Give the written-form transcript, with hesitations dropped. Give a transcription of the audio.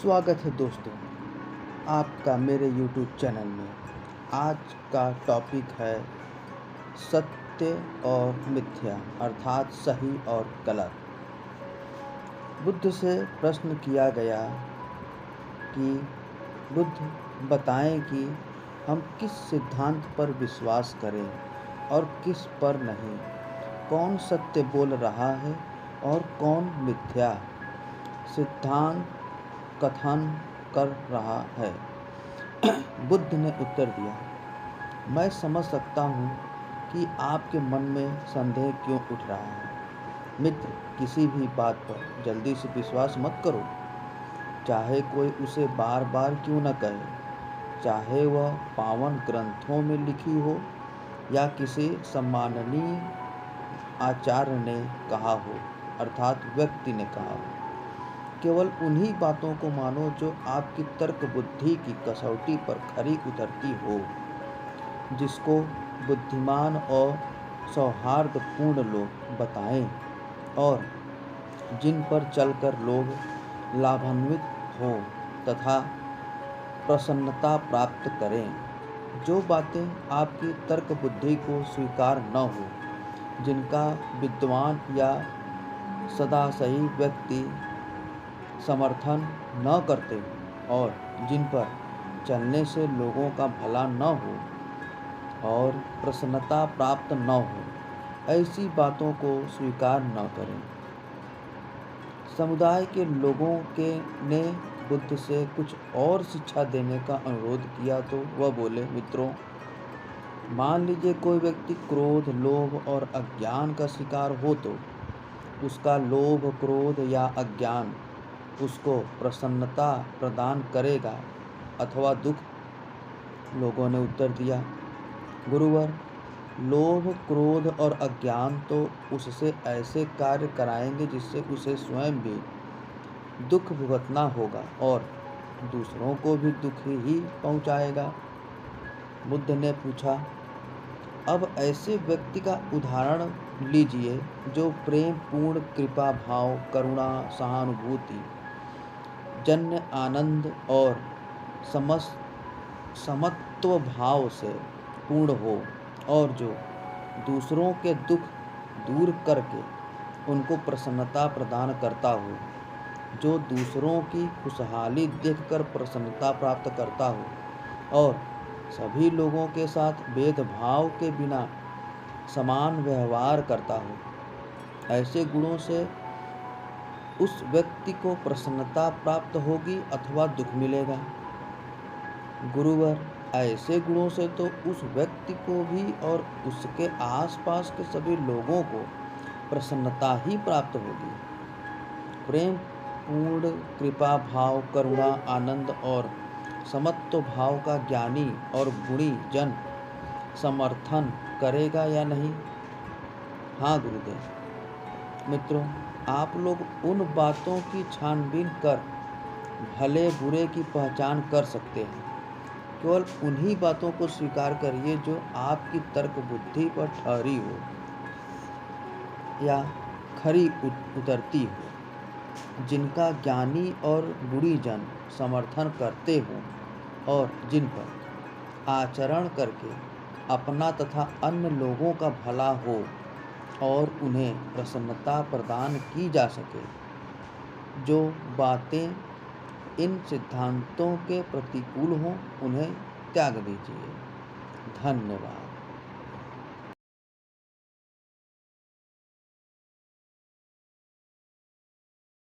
स्वागत है दोस्तों आपका मेरे YouTube चैनल में। आज का टॉपिक है सत्य और मिथ्या अर्थात सही और गलत। बुद्ध से प्रश्न किया गया कि बुद्ध बताएं कि हम किस सिद्धांत पर विश्वास करें और किस पर नहीं, कौन सत्य बोल रहा है और कौन मिथ्या सिद्धांत कथन कर रहा है। बुद्ध ने उत्तर दिया, मैं समझ सकता हूँ कि आपके मन में संदेह क्यों उठ रहा है। मित्र, किसी भी बात पर जल्दी से विश्वास मत करो, चाहे कोई उसे बार बार क्यों न कहे, चाहे वह पावन ग्रंथों में लिखी हो या किसी सम्माननीय आचार्य ने कहा हो अर्थात व्यक्ति ने कहा हो। केवल उन्हीं बातों को मानो जो आपकी तर्क बुद्धि की कसौटी पर खरी उतरती हो, जिसको बुद्धिमान और सौहार्दपूर्ण लोग बताएं और जिन पर चलकर लोग लाभान्वित हों तथा प्रसन्नता प्राप्त करें। जो बातें आपकी तर्क बुद्धि को स्वीकार न हो, जिनका विद्वान या सदा सही व्यक्ति समर्थन न करते हो और जिन पर चलने से लोगों का भला न हो और प्रसन्नता प्राप्त न हो, ऐसी बातों को स्वीकार न करें। समुदाय के लोगों ने बुद्ध से कुछ और शिक्षा देने का अनुरोध किया तो वह बोले, मित्रों, मान लीजिए कोई व्यक्ति क्रोध, लोभ और अज्ञान का शिकार हो तो उसका लोभ, क्रोध या अज्ञान उसको प्रसन्नता प्रदान करेगा अथवा दुख। लोगों ने उत्तर दिया, गुरुवर, लोभ, क्रोध और अज्ञान तो उससे ऐसे कार्य कराएंगे जिससे उसे स्वयं भी दुख भुगतना होगा और दूसरों को भी दुख ही पहुंचाएगा। बुद्ध ने पूछा, अब ऐसे व्यक्ति का उदाहरण लीजिए जो प्रेम पूर्ण कृपा भाव, करुणा, सहानुभूति जन्य आनंद और समत्व भाव से पूर्ण हो और जो दूसरों के दुख दूर करके उनको प्रसन्नता प्रदान करता हो, जो दूसरों की खुशहाली देखकर प्रसन्नता प्राप्त करता हो और सभी लोगों के साथ भेदभाव के बिना समान व्यवहार करता हो। ऐसे गुणों से उस व्यक्ति को प्रसन्नता प्राप्त होगी अथवा दुख मिलेगा। गुरुवर, ऐसे गुणों से तो उस व्यक्ति को भी और उसके आसपास के सभी लोगों को प्रसन्नता ही प्राप्त होगी। प्रेम पूर्ण कृपा भाव, करुणा, आनंद और समत्व भाव का ज्ञानी और गुणी जन समर्थन करेगा या नहीं? हाँ गुरुदेव। मित्रों, आप लोग उन बातों की छानबीन कर भले बुरे की पहचान कर सकते हैं। केवल उन्हीं बातों को स्वीकार करिए जो आपकी तर्क बुद्धि पर ठहरी हो या खरी उतरती हो, जिनका ज्ञानी और गुणीजन समर्थन करते हों और जिन पर आचरण करके अपना तथा अन्य लोगों का भला हो और उन्हें प्रसन्नता प्रदान की जा सके। जो बातें इन सिद्धांतों के प्रतिकूल हों उन्हें त्याग दीजिए। धन्यवाद।